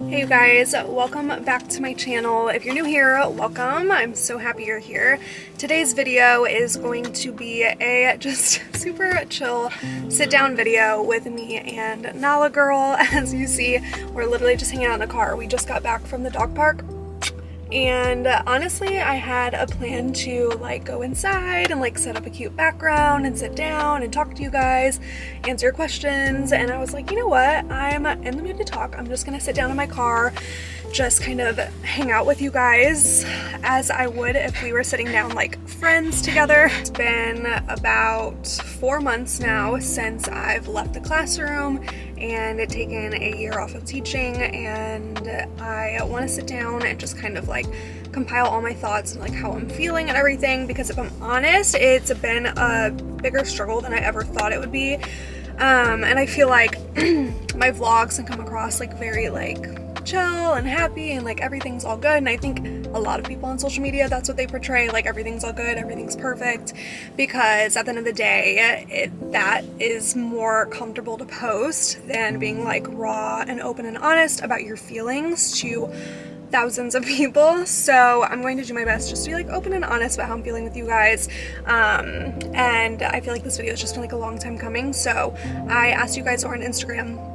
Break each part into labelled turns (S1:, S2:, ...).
S1: Hey you guys, welcome back to my channel. If you're new here, welcome. I'm so happy you're here. Today's video is going to be a just super chill sit down video with me and Nala girl. As you see, we're literally just hanging out in the car. We just got back from the dog park. And honestly, I had a plan to like go inside and like set up a cute background and sit down and talk to you guys, answer your questions. And I was like, you know what? I'm in the mood to talk. I'm just gonna sit down in my car, just kind of hang out with you guys as I would if we were sitting down like friends together. It's been about 4 months now since I've left the classroom and taken a year off of teaching, and I want to sit down and just kind of like compile all my thoughts and like how I'm feeling and everything, because if I'm honest, it's been a bigger struggle than I ever thought it would be. And I feel like my vlogs can come across like very like chill and happy and like everything's all good, and I think a lot of people on social media, that's what they portray, like everything's all good, everything's perfect, because at the end of the day that is more comfortable to post than being like raw and open and honest about your feelings to thousands of people. So I'm going to do my best just to be like open and honest about how I'm feeling with you guys, and I feel like this video has just been like a long time coming, so I asked you guys on Instagram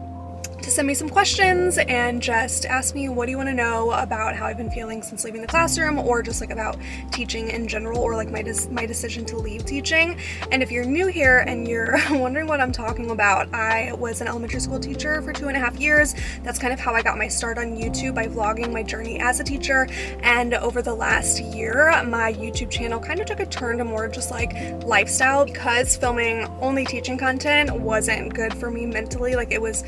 S1: to send me some questions and just ask me, what do you want to know about how I've been feeling since leaving the classroom, or just like about teaching in general, or like my decision to leave teaching. And if you're new here and you're wondering what I'm talking about, I was an elementary school teacher for 2.5 years. That's kind of how I got my start on YouTube, by vlogging my journey as a teacher. And over the last year, my YouTube channel kind of took a turn to more just like lifestyle, because filming only teaching content wasn't good for me mentally. Like, it was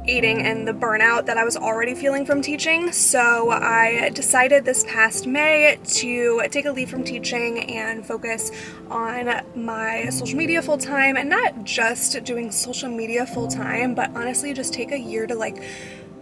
S1: aiding in the burnout that I was already feeling from teaching. So I decided this past May to take a leave from teaching and focus on my social media full time, and not just doing social media full time, but honestly just take a year to like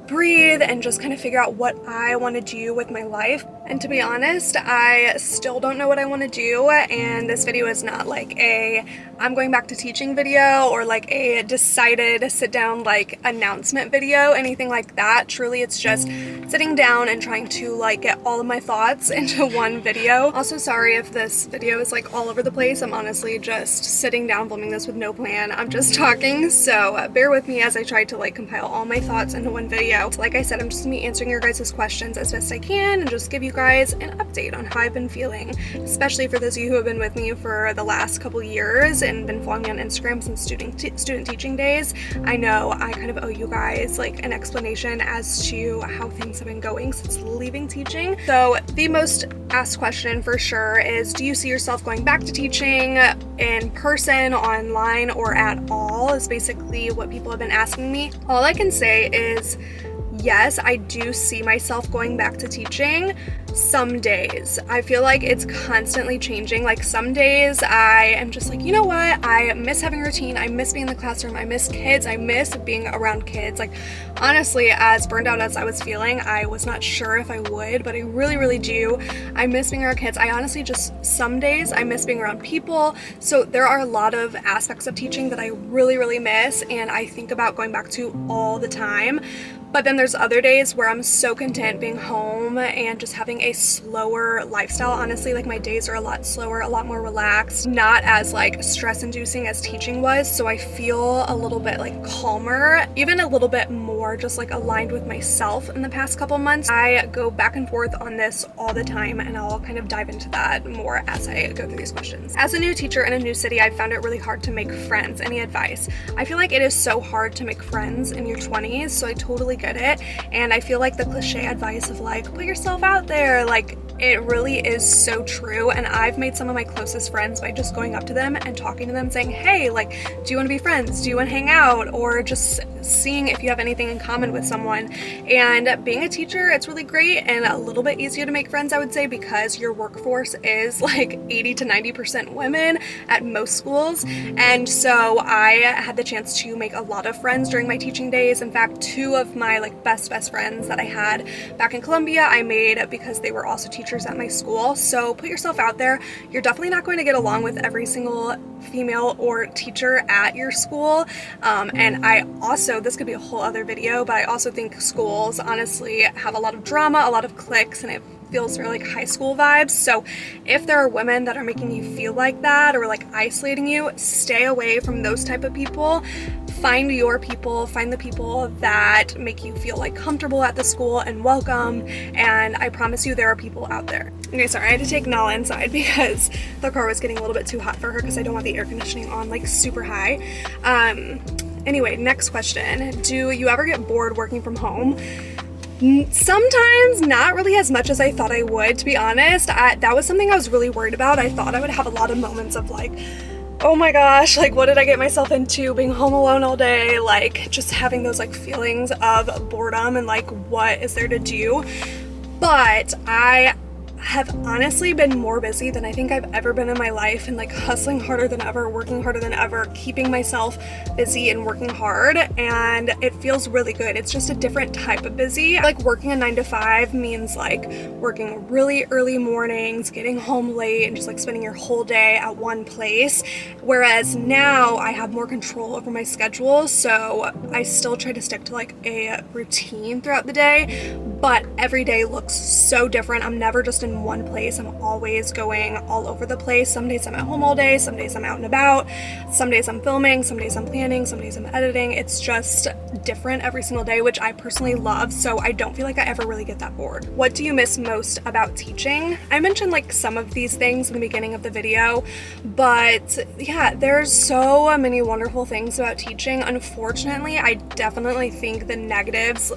S1: breathe and just kind of figure out what I want to do with my life. And to be honest, I still don't know what I want to do, and this video is not like a I'm going back to teaching video, or like a decided sit down like announcement video, anything like that. Truly, it's just sitting down and trying to like get all of my thoughts into one video. Also, sorry if this video is like all over the place. I'm honestly just sitting down filming this with no plan. I'm just talking, so bear with me as I try to like compile all my thoughts into one video. Like I said, I'm just gonna be answering your guys' questions as best I can and just give you guys an update on how I've been feeling, especially for those of you who have been with me for the last couple years and been following me on Instagram since student teaching days. I know I kind of owe you guys like an explanation as to how things have been going since leaving teaching. So the most asked question for sure is, do you see yourself going back to teaching in person, online, or at all, is basically what people have been asking me. All I can say is yes, I do see myself going back to teaching. Some days I feel like it's constantly changing. Like, some days I am just like, you know what, I miss having a routine, I miss being in the classroom, I miss kids, I miss being around kids. Like, honestly, as burned out as I was feeling, I was not sure if I would, but I really do. I miss being around kids. I honestly just, some days I miss being around people. So there are a lot of aspects of teaching that I really miss, and I think about going back to all the time. But then there's other days where I'm so content being home and just having a slower lifestyle. Honestly, like, my days are a lot slower, a lot more relaxed, not as like stress inducing as teaching was. So I feel a little bit like calmer, even a little bit more just like aligned with myself in the past couple months. I go back and forth on this all the time, and I'll kind of dive into that more as I go through these questions. As a new teacher in a new city, I found it really hard to make friends. Any advice? I feel like it is so hard to make friends in your 20s, so I totally get it. And I feel like the cliche advice of like, put yourself out there, like, it really is so true. And I've made some of my closest friends by just going up to them and talking to them, saying, hey, like, do you want to be friends? Do you want to hang out? Or just seeing if you have anything in common with someone. And being a teacher, it's really great and a little bit easier to make friends, I would say, because your workforce is like 80 to 90% women at most schools. And so I had the chance to make a lot of friends during my teaching days. In fact, 2 of my like best friends that I had back in Columbia, I made because they were also teachers at my school. So put yourself out there. You're definitely not going to get along with every single female or teacher at your school. And I also, this could be a whole other video, video, but I also think schools honestly have a lot of drama, a lot of cliques, and it feels very like high school vibes. So if there are women that are making you feel like that or like isolating you, stay away from those type of people. Find your people, find the people that make you feel like comfortable at the school and welcome, and I promise you there are people out there. Okay, sorry, I had to take Nala inside because the car was getting a little bit too hot for her because I don't want the air conditioning on like super high. Anyway, next question. Do you ever get bored working from home? Sometimes, not really as much as I thought I would, to be honest. That was something I was really worried about. I thought I would have a lot of moments of like, oh my gosh, like what did I get myself into, being home alone all day, like just having those like feelings of boredom and like what is there to do. But I have honestly been more busy than I think I've ever been in my life, and like hustling harder than ever, working harder than ever, keeping myself busy and working hard, and it feels really good. It's just a different type of busy. Like working a 9 to 5 means like working really early mornings, getting home late, and just like spending your whole day at one place, whereas now I have more control over my schedule, so I still try to stick to like a routine throughout the day, but every day looks so different. I'm never just in one place. I'm always going all over the place. Some days I'm at home all day, some days I'm out and about, some days I'm filming, some days I'm planning, some days I'm editing. It's just different every single day, which I personally love, so I don't feel like I ever really get that bored. What do you miss most about teaching? I mentioned like some of these things in the beginning of the video, but yeah, there's so many wonderful things about teaching. Unfortunately, I definitely think the negatives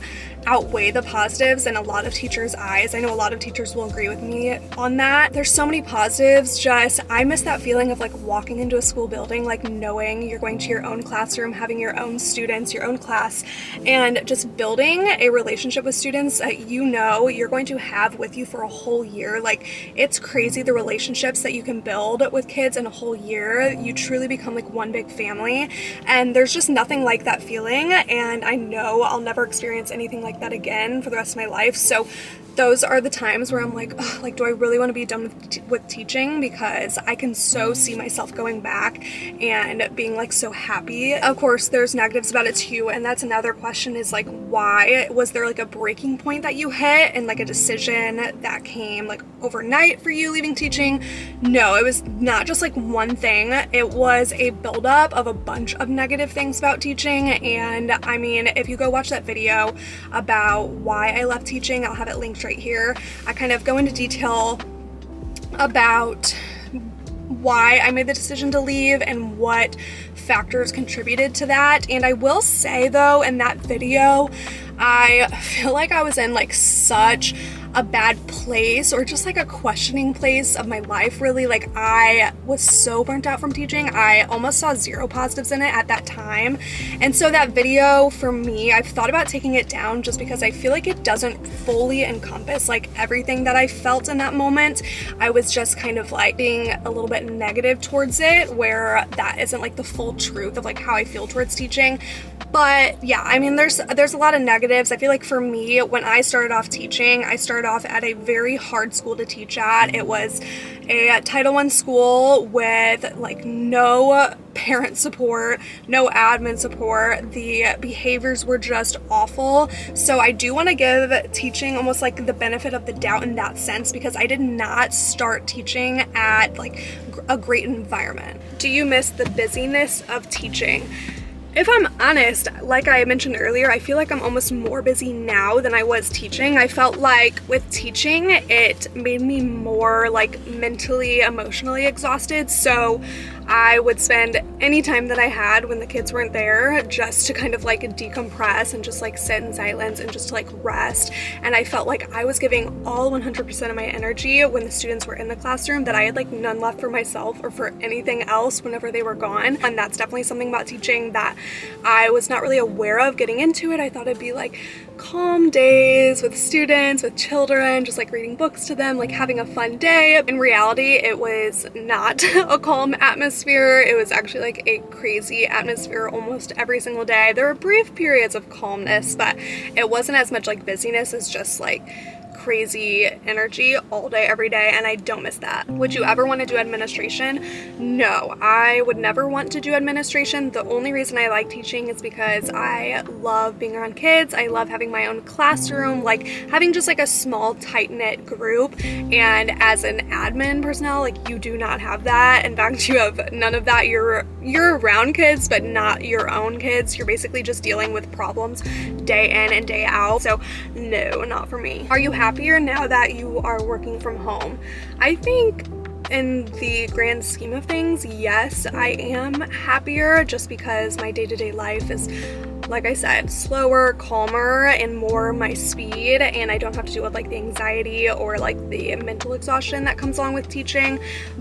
S1: outweigh the positives in a lot of teachers' eyes. I know a lot of teachers will agree with me on that. There's so many positives. Just I miss that feeling of like walking into a school building, like knowing you're going to your own classroom, having your own students, your own class, and just building a relationship with students that you know you're going to have with you for a whole year. Like it's crazy the relationships that you can build with kids in a whole year. You truly become like one big family, and there's just nothing like that feeling, and I know I'll never experience anything like that again for the rest of my life. So those are the times where I'm like, oh, like, do I really want to be done with teaching? Because I can so see myself going back and being like so happy. Of course, there's negatives about it too, and that's another question is like, why? Was there like a breaking point that you hit and like a decision that came like overnight for you leaving teaching? No, it was not just like one thing. It was a buildup of a bunch of negative things about teaching, and I mean, if you go watch that video about why I left teaching, I'll have it linked right here. I kind of go into detail about why I made the decision to leave and what factors contributed to that. And I will say though, in that video, I feel like I was in like such a bad place, or just like a questioning place of my life, really. Like I was so burnt out from teaching. I almost saw zero positives in it at that time, and so that video for me, I've thought about taking it down just because I feel like it doesn't fully encompass like everything that I felt in that moment. I was just kind of like being a little bit negative towards it, where that isn't like the full truth of like how I feel towards teaching. But yeah, I mean, there's a lot of negatives. I feel like for me, when I started off teaching, I started off at a very hard school to teach at. It was a Title I school with like no parent support, no admin support. The behaviors were just awful. So I do want to give teaching almost like the benefit of the doubt in that sense, because I did not start teaching at like a great environment. Do you miss the busyness of teaching? If I'm honest, like I mentioned earlier, I feel like I'm almost more busy now than I was teaching. I felt like with teaching, it made me more like mentally, emotionally exhausted. So I would spend any time that I had when the kids weren't there just to kind of like decompress and just like sit in silence and just to like rest. And I felt like I was giving all 100% of my energy when the students were in the classroom, that I had like none left for myself or for anything else whenever they were gone. And that's definitely something about teaching that I was not really aware of getting into it. I thought it'd be like calm days with students, with children, just like reading books to them, like having a fun day. In reality, it was not a calm atmosphere. It was actually like a crazy atmosphere almost every single day. There were brief periods of calmness, but it wasn't as much like busyness as just like crazy energy all day, every day, and I don't miss that. Would you ever want to do administration? No, I would never want to do administration. The only reason I like teaching is because I love being around kids. I love having my own classroom, like having just like a small tight-knit group, and as an admin personnel, like you do not have that. In fact, you have none of that. You're around kids, but not your own kids. You're basically just dealing with problems day in and day out. So no, not for me. Are you happier now that you are working from home? I think in the grand scheme of things, yes, I am happier, just because my day-to-day life is, like I said, slower, calmer, and more my speed, and I don't have to deal with like the anxiety or like the mental exhaustion that comes along with teaching.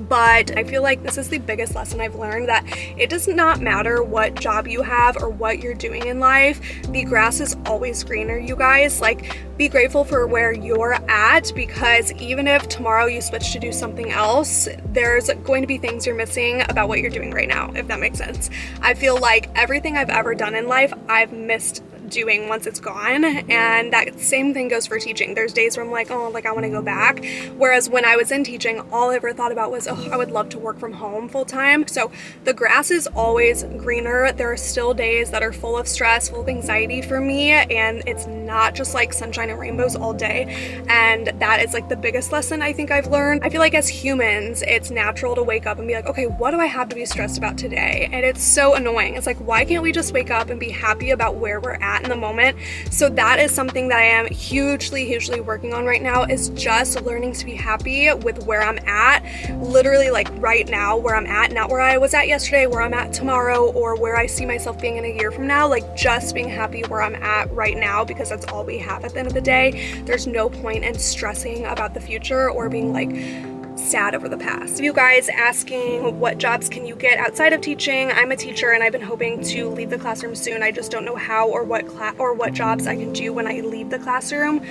S1: But I feel like this is the biggest lesson I've learned, that it does not matter what job you have or what you're doing in life. The grass is always greener, you guys. Like, be grateful for where you're at, because even if tomorrow you switch to do something else, there's going to be things you're missing about what you're doing right now, if that makes sense. I feel like everything I've ever done in life, I've missed doing once it's gone, and that same thing goes for teaching. There's days where I'm like, oh, like I want to go back, whereas when I was in teaching, all I ever thought about was, oh, I would love to work from home full time. So the grass is always greener. There are still days that are full of stress, full of anxiety for me, and it's not just like sunshine and rainbows all day. And that is like the biggest lesson I think I've learned. I feel like as humans, it's natural to wake up and be like, okay, what do I have to be stressed about today? And it's so annoying. It's like, why can't we just wake up and be happy about where we're at in the moment? So that is something that I am hugely working on right now, is just learning to be happy with where I'm at, literally like right now where I'm at, not where I was at yesterday, where I'm at tomorrow, or where I see myself being in a year from now. Like, just being happy where I'm at right now, because that's all we have at the end of the day. There's no point in stressing about the future or being like sad over the past. You guys asking what jobs can you get outside of teaching? I'm a teacher and I've been hoping to leave the classroom soon. I just don't know how or what jobs I can do when I leave the classroom.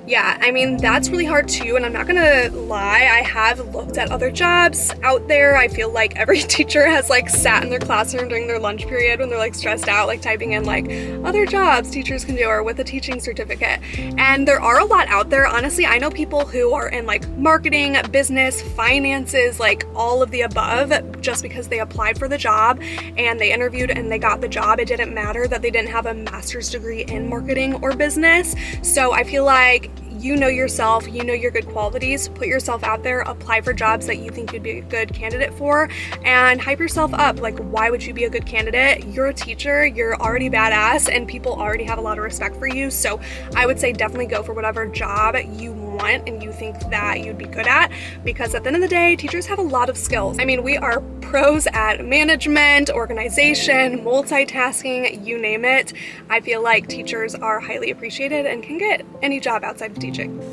S1: Yeah, I mean, that's really hard too, and I'm not gonna lie, I have looked at other jobs out there. I feel like every teacher has like sat in their classroom during their lunch period when they're like stressed out, like typing in like other jobs teachers can do, or with a teaching certificate. And there are a lot out there. Honestly, I know people who are in like marketing, business, finances, like all of the above, just because they applied for the job and they interviewed and they got the job. It didn't matter that they didn't have a master's degree in marketing or business. So I feel like you know yourself, you know your good qualities, put yourself out there, apply for jobs that you think you'd be a good candidate for, and hype yourself up. Like, why would you be a good candidate? You're a teacher, you're already badass, and people already have a lot of respect for you. So I would say definitely go for whatever job you want and you think that you'd be good at, because at the end of the day, teachers have a lot of skills. I mean, we are pros at management, organization, multitasking, you name it. I feel like teachers are highly appreciated and can get any job outside of teaching.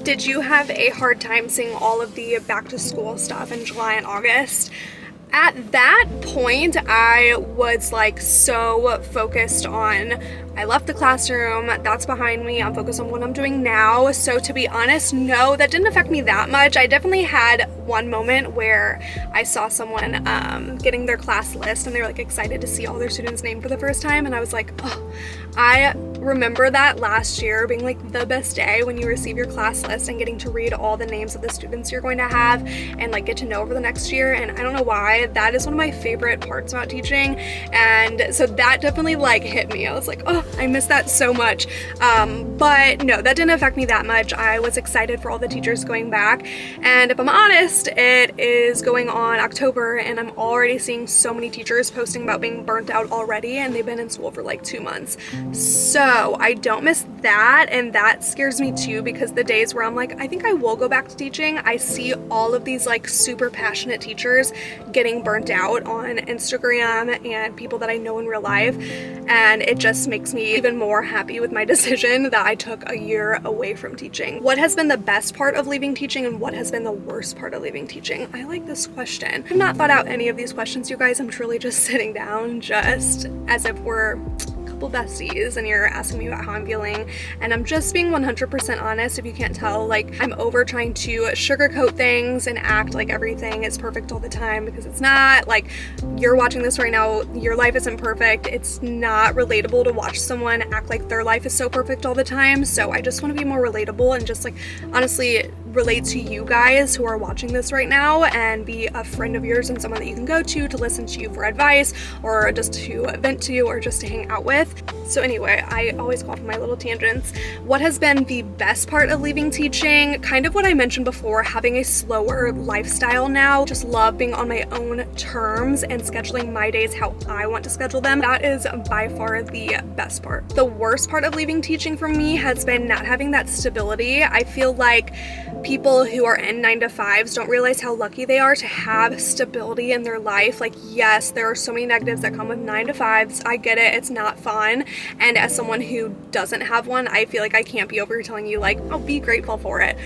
S1: Did you have a hard time seeing all of the back to school stuff in July and August? At that point, I was like so focused on, I left the classroom, that's behind me, I'm focused on what I'm doing now. So to be honest, no, that didn't affect me that much. I definitely had one moment where I saw someone getting their class list and they were like excited to see all their students' name for the first time, and I was like, oh, I remember that last year being like the best day when you receive your class list and getting to read all the names of the students you're going to have and like get to know over the next year. And I don't know why, that is one of my favorite parts about teaching. And so that definitely like hit me. I was like, oh, I miss that so much. But no, that didn't affect me that much. I was excited for all the teachers going back. And if I'm honest, it is going on October and I'm already seeing so many teachers posting about being burnt out already, and they've been in school for like 2 months. So I don't miss that, and that scares me too, because the days where I'm like, I think I will go back to teaching, I see all of these like super passionate teachers getting burnt out on Instagram and people that I know in real life, and it just makes me even more happy with my decision that I took a year away from teaching. What has been the best part of leaving teaching and what has been the worst part of leaving teaching? I like this question. I've not thought out any of these questions, you guys. I'm truly just sitting down just as if we're couple besties and you're asking me about how I'm feeling, and I'm just being 100% honest. If you can't tell, like, I'm over trying to sugarcoat things and act like everything is perfect all the time, because it's not. Like, you're watching this right now, your life isn't perfect. It's not relatable to watch someone act like their life is so perfect all the time. So I just want to be more relatable and just, like, honestly relate to you guys who are watching this right now and be a friend of yours and someone that you can go to listen to you for advice, or just to vent to, or just to hang out with. So anyway, I always go off on my little tangents. What has been the best part of leaving teaching? Kind of what I mentioned before, having a slower lifestyle now. Just love being on my own terms and scheduling my days how I want to schedule them. That is by far the best part. The worst part of leaving teaching for me has been not having that stability. I feel like people who are in 9-to-5s don't realize how lucky they are to have stability in their life. Like, yes, there are so many negatives that come with 9-to-5s. I get it, it's not fun. And as someone who doesn't have one, I feel like I can't be over telling you, like, oh, be grateful for it.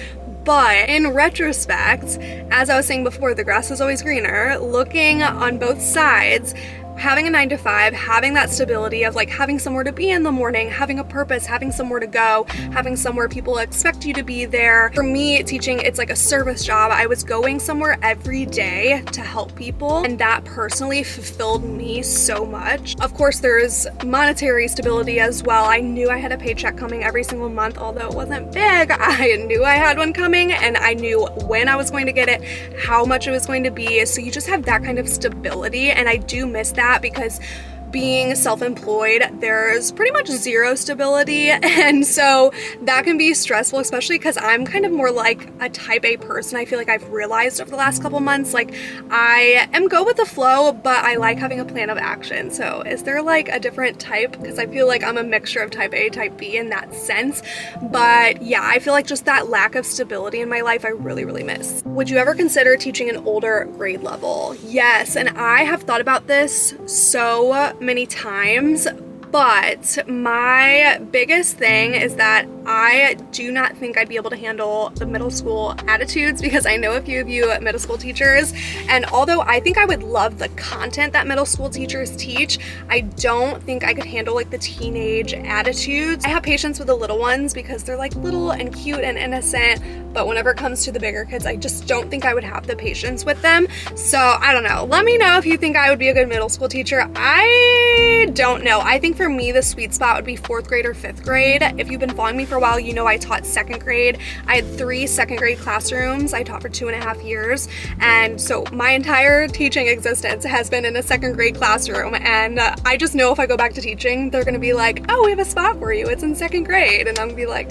S1: But in retrospect, as I was saying before, the grass is always greener. Looking on both sides, having a 9-to-5, having that stability of, like, having somewhere to be in the morning, having a purpose, having somewhere to go, having somewhere people expect you to be there. For me, teaching, it's like a service job. I was going somewhere every day to help people, and that personally fulfilled me so much. Of course, there's monetary stability as well. I knew I had a paycheck coming every single month, although it wasn't big. I knew I had one coming, and I knew when I was going to get it, how much it was going to be. So you just have that kind of stability, and I do miss that, because being self-employed, there's pretty much zero stability, and so that can be stressful, especially because I'm kind of more like a type A person. I feel like I've realized over the last couple months, like, I am go with the flow, but I like having a plan of action. So is there like a different type? Because I feel like I'm a mixture of type A, type B in that sense. But yeah, I feel like just that lack of stability in my life I really, really miss. Would you ever consider teaching an older grade level? Yes, and I have thought about this so many times, but my biggest thing is that I do not think I'd be able to handle the middle school attitudes, because I know a few of you middle school teachers, and although I think I would love the content that middle school teachers teach, I don't think I could handle, like, the teenage attitudes. I have patience with the little ones because they're, like, little and cute and innocent, but whenever it comes to the bigger kids, I just don't think I would have the patience with them. So I don't know. Let me know if you think I would be a good middle school teacher. I don't know. I think for me, the sweet spot would be 4th grade or 5th grade. If you've been following me for a while, you know I taught 2nd grade. I had 3 2nd grade classrooms. I taught for 2.5 years. And so my entire teaching existence has been in a 2nd grade classroom. And I just know if I go back to teaching, they're gonna be like, oh, we have a spot for you. It's in 2nd grade. And I'm gonna be like,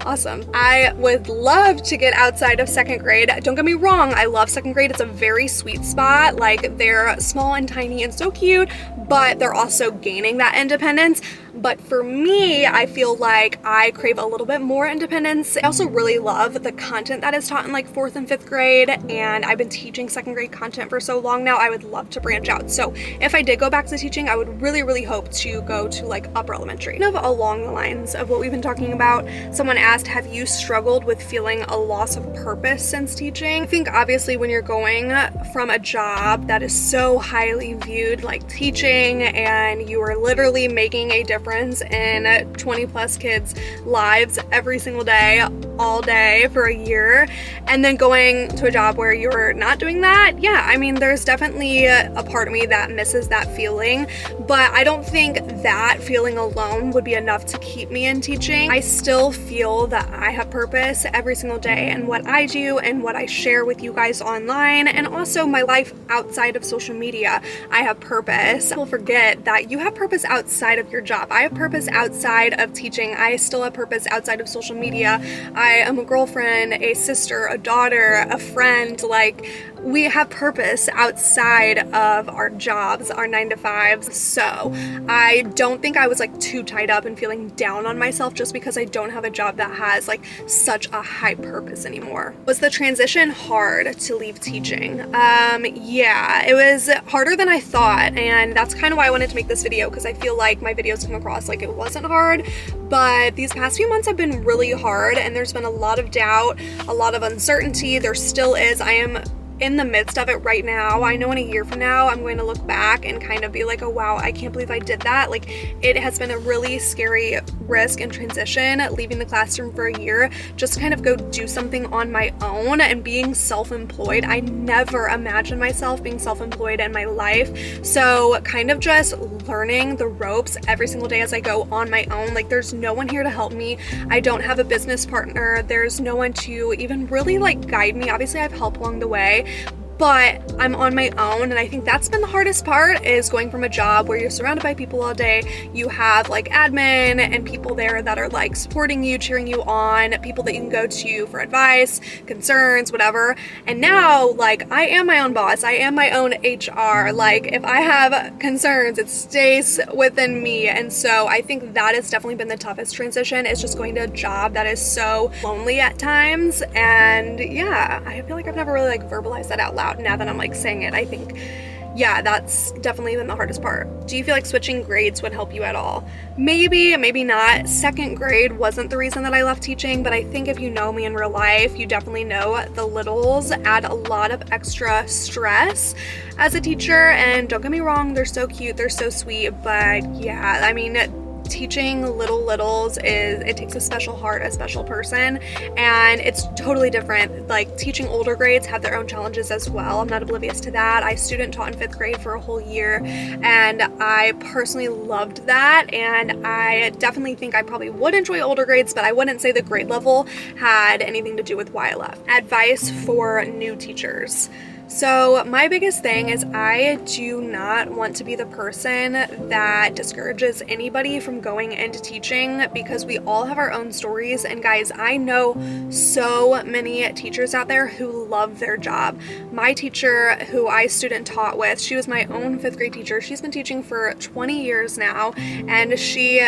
S1: awesome. I would love to get outside of 2nd grade. Don't get me wrong, I love 2nd grade. It's a very sweet spot. Like, they're small and tiny and so cute, but they're also gaining that independence. But for me, I feel like I crave a little bit more independence. I also really love the content that is taught in, like, 4th and 5th grade, and I've been teaching 2nd grade content for so long now. I would love to branch out. So if I did go back to teaching, I would really, really hope to go to, like, upper elementary. Kind of along the lines of what we've been talking about, someone asked, have you struggled with feeling a loss of purpose since teaching? I think obviously when you're going from a job that is so highly viewed, like teaching, and you are literally making a difference in 20 plus kids' lives every single day, all day for a year, and then going to a job where you're not doing that, yeah, I mean, there's definitely a part of me that misses that feeling, but I don't think that feeling alone would be enough to keep me in teaching. I still feel that I have purpose every single day in what I do and what I share with you guys online, and also my life outside of social media. I have purpose. People forget that you have purpose outside of your job. I have purpose outside of teaching. I still have purpose outside of social media. I am a girlfriend, a sister, a daughter, a friend. Like, we have purpose outside of our jobs, our 9-to-5s. So I don't think I was, like, too tied up and feeling down on myself just because I don't have a job that has, like, such a high purpose anymore. Was the transition hard to leave teaching? Yeah, it was harder than I thought, and that's kind of why I wanted to make this video, because I feel like my videos come across like it wasn't hard, but these past few months have been really hard, and there's been a lot of doubt, a lot of uncertainty. There still is. I am in the midst of it right now. I know in a year from now, I'm going to look back and kind of be like, oh wow, I can't believe I did that. Like, it has been a really scary risk and transition, leaving the classroom for a year, just to kind of go do something on my own and being self-employed. I never imagined myself being self-employed in my life. So kind of just learning the ropes every single day as I go on my own. Like, there's no one here to help me. I don't have a business partner. There's no one to even really like guide me. Obviously, I have help along the way, but I'm on my own, and I think that's been the hardest part, is going from a job where you're surrounded by people all day. You have like admin and people there that are like supporting you, cheering you on, people that you can go to for advice, concerns, whatever. And now, like, I am my own boss. I am my own HR. Like, if I have concerns, it stays within me. And so I think that has definitely been the toughest transition, is just going to a job that is so lonely at times. And yeah, I feel like I've never really like verbalized that out loud. Now that I'm like saying it, I think, yeah, that's definitely been the hardest part. Do you feel like switching grades would help you at all? Maybe, maybe not. Second grade wasn't the reason that I left teaching, but I think if you know me in real life, you definitely know the littles add a lot of extra stress as a teacher. And don't get me wrong, they're so cute, they're so sweet, but yeah, I mean, teaching littles it takes a special heart, a special person, and it's totally different. Like, teaching older grades have their own challenges as well. I'm not oblivious to that. I student taught in 5th grade for a whole year, and I personally loved that, and I definitely think I probably would enjoy older grades, but I wouldn't say the grade level had anything to do with why I left. Advice for new teachers. So my biggest thing is, I do not want to be the person that discourages anybody from going into teaching, because we all have our own stories. And guys, I know so many teachers out there who love their job. My teacher, who I student taught with, she was my own 5th grade teacher. She's been teaching for 20 years now, and she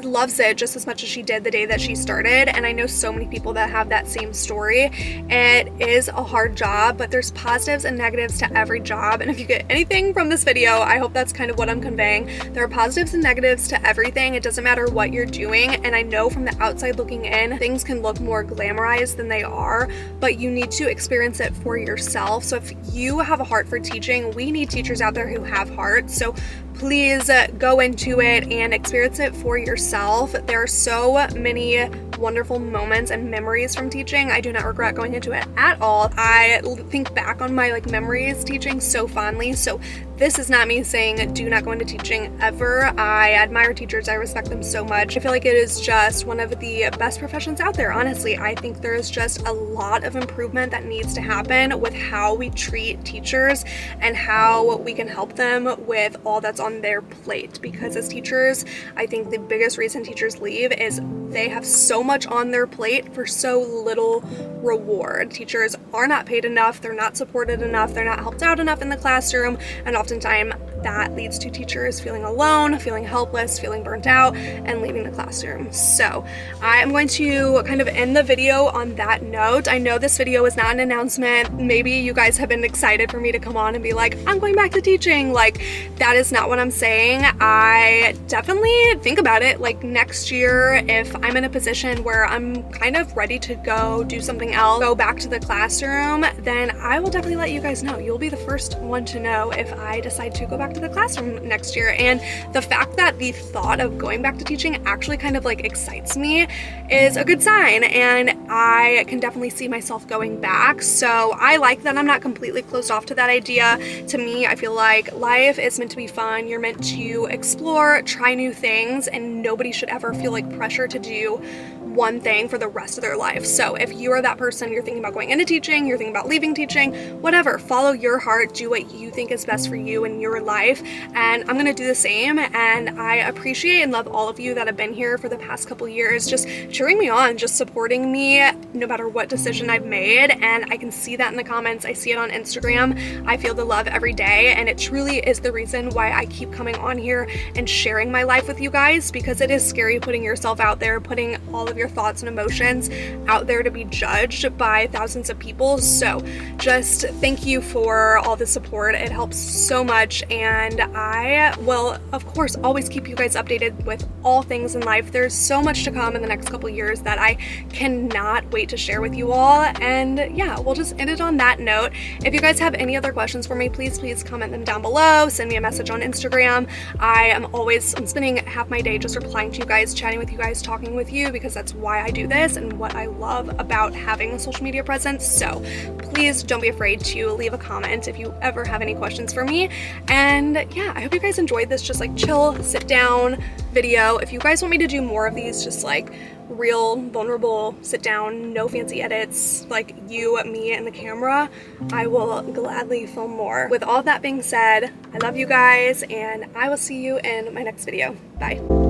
S1: loves it just as much as she did the day that she started. And I know so many people that have that same story. It is a hard job, but there's positives and negatives to every job. And if you get anything from this video, I hope that's kind of what I'm conveying. There are positives and negatives to everything. It doesn't matter what you're doing. And I know from the outside looking in, things can look more glamorized than they are, but you need to experience it for yourself. So if you have a heart for teaching, we need teachers out there who have heart. So please go into it and experience it for yourself. There are so many wonderful moments and memories from teaching. I do not regret going into it at all. I think back on my memories teaching so fondly. So this is not me saying do not go into teaching ever. I admire teachers. I respect them so much. I feel like it is just one of the best professions out there. Honestly, I think there is just a lot of improvement that needs to happen with how we treat teachers and how we can help them with all that's on their plate. Because as teachers, I think the biggest reason teachers leave is they have so much on their plate for so little reward. Teachers are not paid enough, they're not supported enough, they're not helped out enough in the classroom, and oftentimes that leads to teachers feeling alone, feeling helpless, feeling burnt out, and leaving the classroom. So I am going to kind of end the video on that note. I know this video is not an announcement. Maybe you guys have been excited for me to come on and be like, I'm going back to teaching. Like, that is not what I'm saying. I definitely think about it. Like, next year, if I'm in a position where I'm kind of ready to go do something else, go back to the classroom, then I will definitely let you guys know. You'll be the first one to know if I decide to go back to the classroom next year. And the fact that the thought of going back to teaching actually kind of excites me is a good sign, and I can definitely see myself going back. So I like that I'm not completely closed off to that idea. To me, I feel like life is meant to be fun. You're meant to explore, try new things, and nobody should ever feel like pressure to do one thing for the rest of their life. So if you are that person, you're thinking about going into teaching, you're thinking about leaving teaching, whatever, follow your heart, do what you think is best for you in your life. And I'm gonna do the same. And I appreciate and love all of you that have been here for the past couple years, just cheering me on, just supporting me no matter what decision I've made. And I can see that in the comments. I see it on Instagram. I feel the love every day. And it truly is the reason why I keep coming on here and sharing my life with you guys, because it is scary putting yourself out there, putting all of your thoughts and emotions out there to be judged by thousands of people. So just thank you for all the support. It helps so much, and I will of course always keep you guys updated with all things in life. There's so much to come in the next couple years that I cannot wait to share with you all. And yeah, we'll just end it on that note. If you guys have any other questions for me, please comment them down below. Send me a message on Instagram. I'm spending half my day just replying to you guys, chatting with you guys, talking with you, because that's why I do this and what I love about having a social media presence. So please don't be afraid to leave a comment if you ever have any questions for me. And yeah, I hope you guys enjoyed this just like chill, sit down video. If you guys want me to do more of these, just like real, vulnerable, sit down, no fancy edits, like you, me, and the camera, I will gladly film more. With all that being said, I love you guys, and I will see you in my next video. Bye.